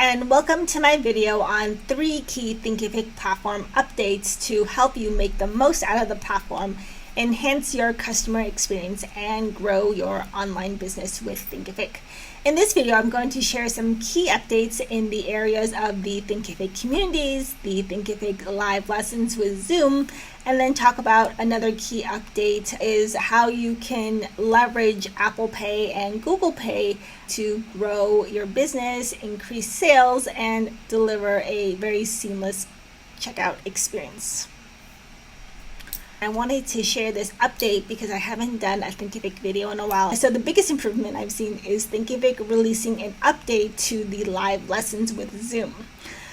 and welcome to my video on 3 key Thinkific platform updates to help you make the most out of the platform, enhance your customer experience, and grow your online business with Thinkific. In this video, I'm going to share some key updates in the areas of the Thinkific Communities, the Thinkific live lessons with Zoom, and then talk about another key update is how you can leverage Apple Pay and Google Pay to grow your business, increase sales, and deliver a very seamless checkout experience. I wanted to share this update because I haven't done a Thinkific video in a while. So the biggest improvement I've seen is Thinkific releasing an update to the live lessons with Zoom.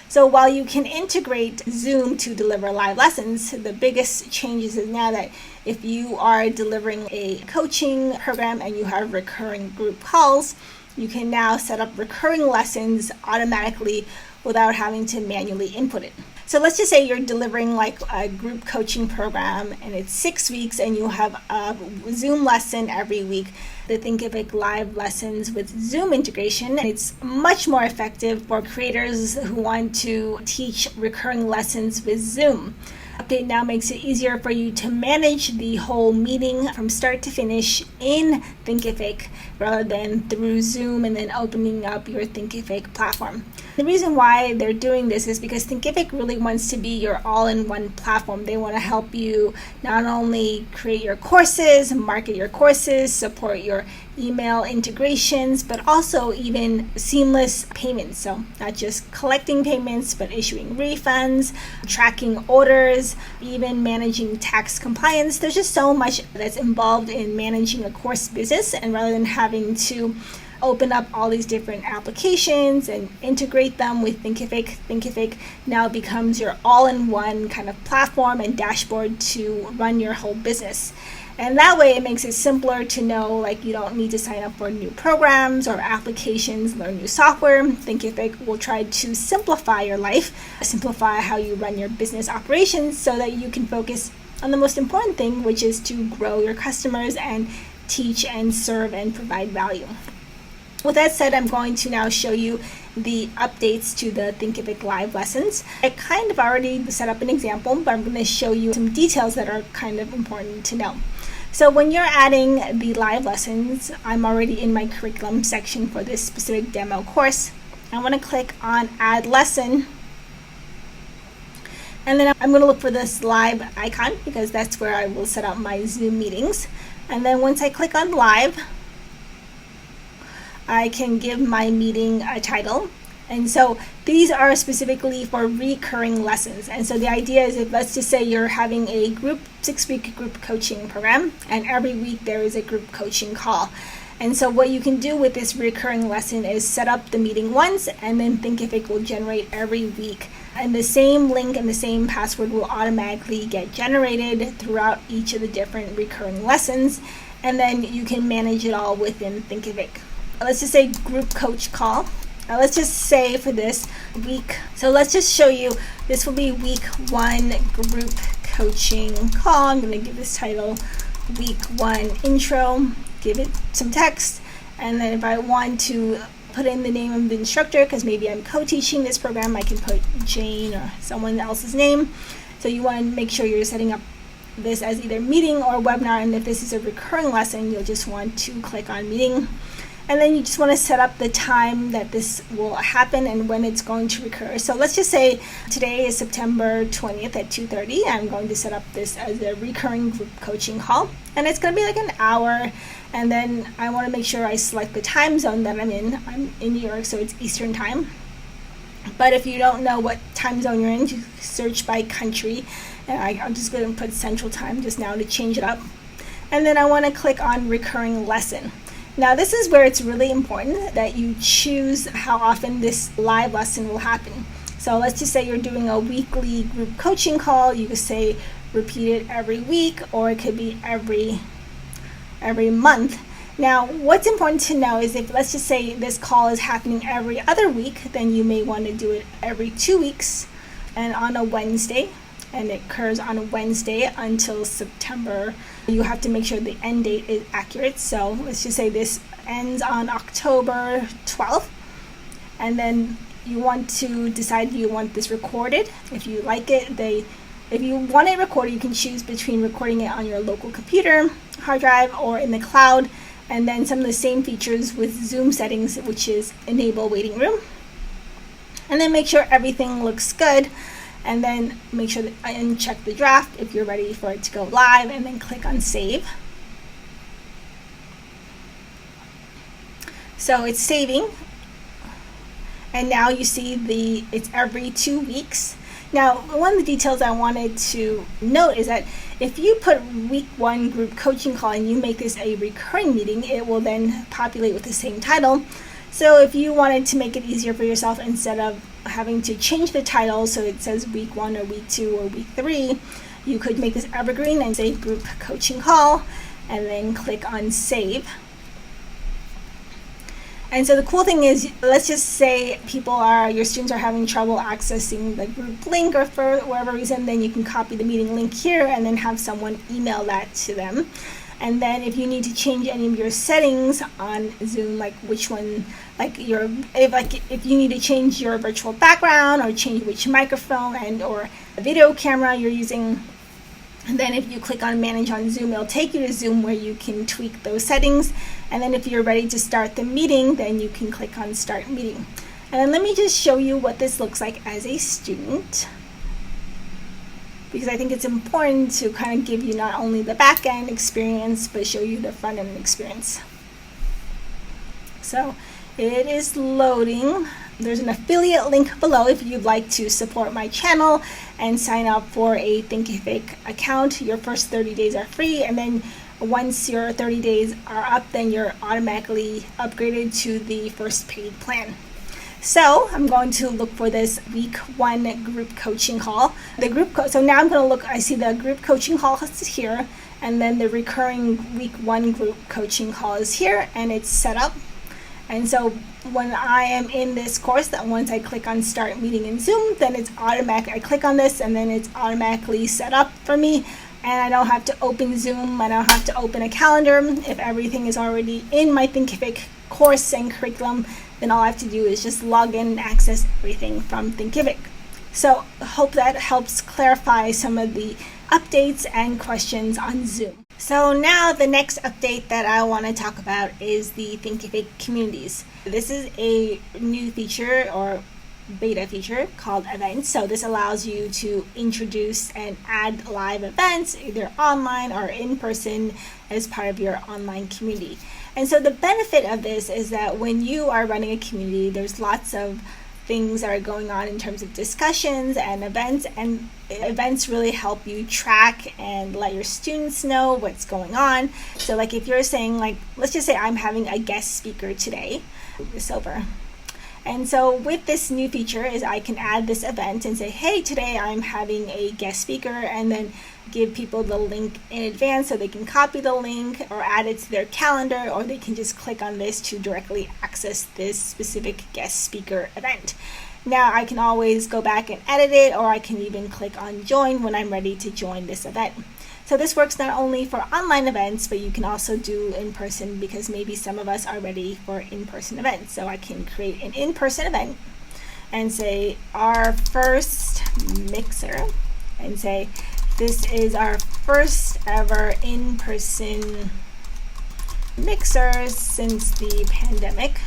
So while you can integrate Zoom to deliver live lessons, the biggest changes is now that if you are delivering a coaching program and you have recurring group calls, you can now set up recurring lessons automatically without having to manually input it. So let's just say you're delivering like a group coaching program and it's 6 weeks and you have a Zoom lesson every week. The Thinkific live lessons with Zoom integration, it's much more effective for creators who want to teach recurring lessons with Zoom. Update now makes it easier for you to manage the whole meeting from start to finish in Thinkific rather than through Zoom and then opening up your Thinkific platform. The reason why they're doing this is because Thinkific really wants to be your all-in-one platform. They want to help you not only create your courses, market your courses, support your email integrations, but also even seamless payments. So not just collecting payments, but issuing refunds, tracking orders, even managing tax compliance. There's just so much that's involved in managing a course business, and rather than having to open up all these different applications and integrate them with Thinkific, Thinkific now becomes your all-in-one kind of platform and dashboard to run your whole business. And that way it makes it simpler to know, like, you don't need to sign up for new programs or applications, learn new software. Thinkific will try to simplify your life, simplify how you run your business operations so that you can focus on the most important thing, which is to grow your customers and teach and serve and provide value. With that said, I'm going to now show you the updates to the Thinkific live lessons. I kind of already set up an example, but I'm going to show you some details that are kind of important to know. So when you're adding the live lessons, I'm already in my curriculum section for this specific demo course. I want to click on Add Lesson. And then I'm going to look for this live icon because that's where I will set up my Zoom meetings. And then once I click on Live, I can give my meeting a title. And so these are specifically for recurring lessons. And so the idea is, if let's just say you're having a 6-week group coaching program, and every week there is a group coaching call. And so what you can do with this recurring lesson is set up the meeting once, and then Thinkific will generate every week. And the same link and the same password will automatically get generated throughout each of the different recurring lessons. And then you can manage it all within Thinkific. Let's just say group coach call. Let's just say for this week, so let's just show you, this will be week 1 group coaching call. I'm going to give this title week 1 intro, give it some text, and then if I want to put in the name of the instructor, because maybe I'm co-teaching this program, I can put Jane or someone else's name. So you want to make sure you're setting up this as either meeting or webinar, and if this is a recurring lesson, you'll just want to click on meeting. And then you just want to set up the time that this will happen and when it's going to recur. So let's just say today is September 20th at 2:30. I'm going to set up this as a recurring group coaching call. And it's going to be like an hour. And then I want to make sure I select the time zone that I'm in. I'm in New York, so it's Eastern time. But if you don't know what time zone you're in, you search by country. And I'm just going to put Central Time just now to change it up. And then I want to click on recurring lesson. Now this is where it's really important that you choose how often this live lesson will happen. So let's just say you're doing a weekly group coaching call. You could say repeat it every week, or it could be every month. Now what's important to know is, if let's just say this call is happening every other week, then you may want to do it every 2 weeks and on a Wednesday. And it occurs on a Wednesday until September. You have to make sure the end date is accurate. So let's just say this ends on October 12th. And then you want to decide you want this recorded. If you like it, if you want it recorded, you can choose between recording it on your local computer, hard drive, or in the cloud. And then some of the same features with Zoom settings, which is enable waiting room. And then make sure everything looks good. And then make sure and check the draft if you're ready for it to go live, and then click on save. So it's saving. And now you see it's every 2 weeks. Now, one of the details I wanted to note is that if you put week 1 group coaching call and you make this a recurring meeting, it will then populate with the same title. So if you wanted to make it easier for yourself, instead of having to change the title so it says week 1 or week 2 or week 3, you could make this evergreen and say group coaching call, and then click on save. And so the cool thing is, let's just say your students are having trouble accessing the group link, or for whatever reason, then you can copy the meeting link here and then have someone email that to them. And then if you need to change any of your settings on Zoom, like which one, if you need to change your virtual background or change which microphone and or video camera you're using, and then if you click on Manage on Zoom, it'll take you to Zoom where you can tweak those settings. And then if you're ready to start the meeting, then you can click on Start Meeting. And then let me just show you what this looks like as a student, because I think it's important to kind of give you not only the back-end experience, but show you the front-end experience. So it is loading. There's an affiliate link below if you'd like to support my channel and sign up for a Thinkific account. Your first 30 days are free, and then once your 30 days are up, then you're automatically upgraded to the first paid plan. So I'm going to look for this week 1 group coaching call. So now I'm going to look, I see the group coaching call is here, and then the recurring week 1 group coaching call is here, and it's set up. And so when I am in this course, that once I click on Start Meeting in Zoom, then it's automatic. I click on this and then it's automatically set up for me, and I don't have to open Zoom. I don't have to open a calendar. If everything is already in my Thinkific course and curriculum, then all I have to do is just log in and access everything from Thinkific. So I hope that helps clarify some of the updates and questions on Zoom. So now the next update that I want to talk about is the Thinkific Communities. This is a new feature or beta feature called Events. So this allows you to introduce and add live events, either online or in person, as part of your online community. And so the benefit of this is that when you are running a community, there's lots of things that are going on in terms of discussions and events really help you track and let your students know what's going on. So like if you're saying, like, let's just say I'm having a guest speaker today, move this over. And so with this new feature is I can add this event and say, hey, today I'm having a guest speaker, and then give people the link in advance so they can copy the link or add it to their calendar, or they can just click on this to directly access this specific guest speaker event. Now I can always go back and edit it, or I can even click on join when I'm ready to join this event. So this works not only for online events, but you can also do in person, because maybe some of us are ready for in-person events. So I can create an in-person event and say our first mixer, and say this is our first ever in-person mixer since the pandemic.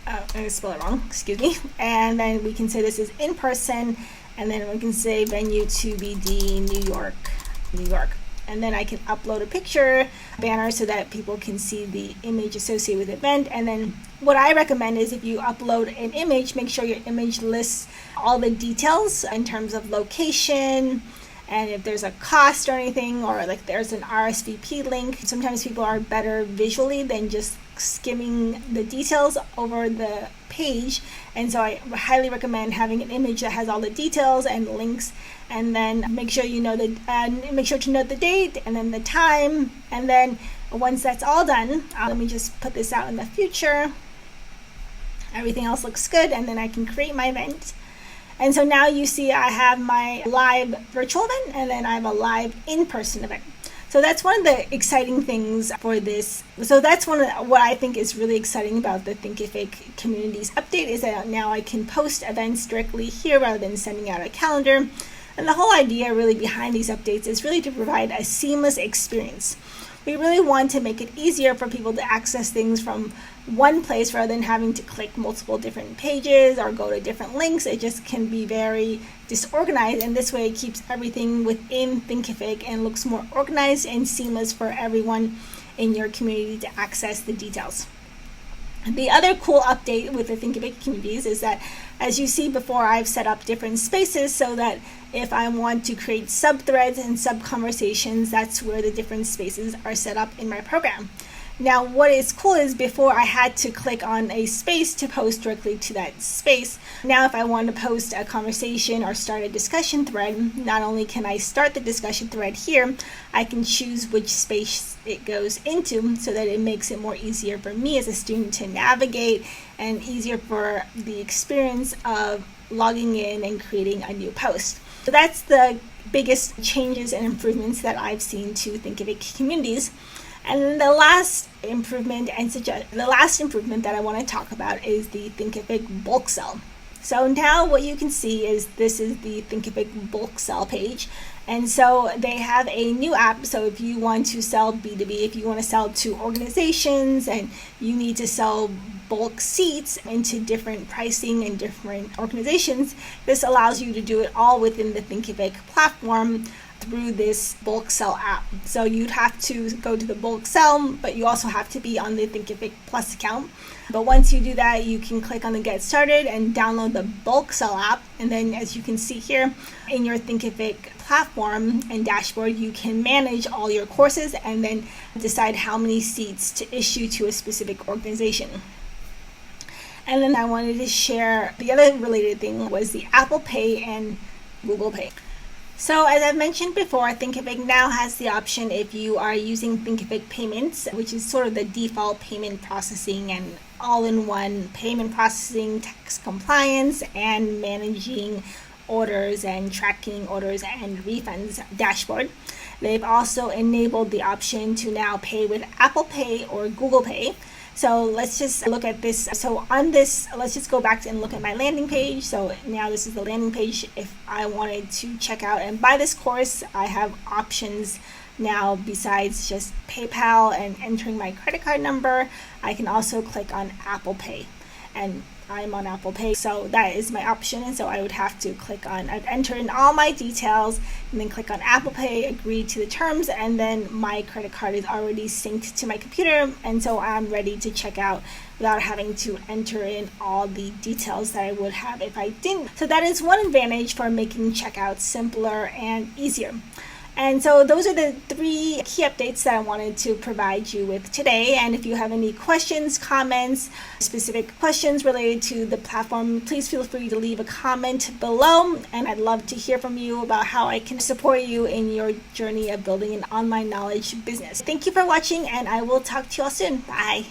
Oh, I spelled it wrong, excuse me. And then we can say this is in person, and then we can say venue TBD New York, New York. And then I can upload a picture, banner, so that people can see the image associated with the event. And then what I recommend is if you upload an image, make sure your image lists all the details in terms of location, and if there's a cost or anything, or like there's an RSVP link. Sometimes people are better visually than just skimming the details over the page, and so I highly recommend having an image that has all the details and links. And then make sure to note the date and then the time. And then once that's all done, let me just put this out in the future. Everything else looks good, and then I can create my event. And so now you see I have my live virtual event, and then I have a live in-person event. So that's one of the exciting things for this. So that's what I think is really exciting about the Thinkific Communities update, is that now I can post events directly here rather than sending out a calendar. And the whole idea really behind these updates is really to provide a seamless experience. We really want to make it easier for people to access things from one place rather than having to click multiple different pages or go to different links. It just can be very disorganized, and this way it keeps everything within Thinkific and looks more organized and seamless for everyone in your community to access the details. The other cool update with the Thinkific Communities is that, as you see before, I've set up different spaces so that if I want to create sub-threads and sub-conversations, that's where the different spaces are set up in my program. Now, what is cool is before I had to click on a space to post directly to that space. Now, if I want to post a conversation or start a discussion thread, not only can I start the discussion thread here, I can choose which space it goes into so that it makes it more easier for me as a student to navigate and easier for the experience of logging in and creating a new post. So that's the biggest changes and improvements that I've seen to Thinkific Communities. And the last improvement that I want to talk about is the Thinkific bulk sell. So now what you can see is this is the Thinkific bulk sell page. And so they have a new app. So if you want to sell B2B, if you want to sell to organizations and you need to sell bulk seats into different pricing and different organizations, this allows you to do it all within the Thinkific platform through this bulk sell app. So you'd have to go to the bulk sell, but you also have to be on the Thinkific Plus account. But once you do that, you can click on the Get Started and download the bulk sell app. And then, as you can see here, in your Thinkific platform and dashboard, you can manage all your courses and then decide how many seats to issue to a specific organization. And then I wanted to share the other related thing was the Apple Pay and Google Pay. So as I've mentioned before, Thinkific now has the option, if you are using Thinkific Payments, which is sort of the default payment processing and all-in-one payment processing, tax compliance, and managing orders and tracking orders and refunds dashboard. They've also enabled the option to now pay with Apple Pay or Google Pay. So let's just look at this. So on this, let's just go back and look at my landing page. So now this is the landing page. If I wanted to check out and buy this course, I have options now besides just PayPal and entering my credit card number. I can also click on Apple Pay, and I'm on Apple Pay, so that is my option. And so I would have to I'd enter in all my details and then click on Apple Pay, agree to the terms, and then my credit card is already synced to my computer, and so I'm ready to check out without having to enter in all the details that I would have if I didn't. So that is one advantage for making checkout simpler and easier. And so those are the 3 key updates that I wanted to provide you with today. And if you have any questions, comments, specific questions related to the platform, please feel free to leave a comment below. And I'd love to hear from you about how I can support you in your journey of building an online knowledge business. Thank you for watching, and I will talk to you all soon. Bye.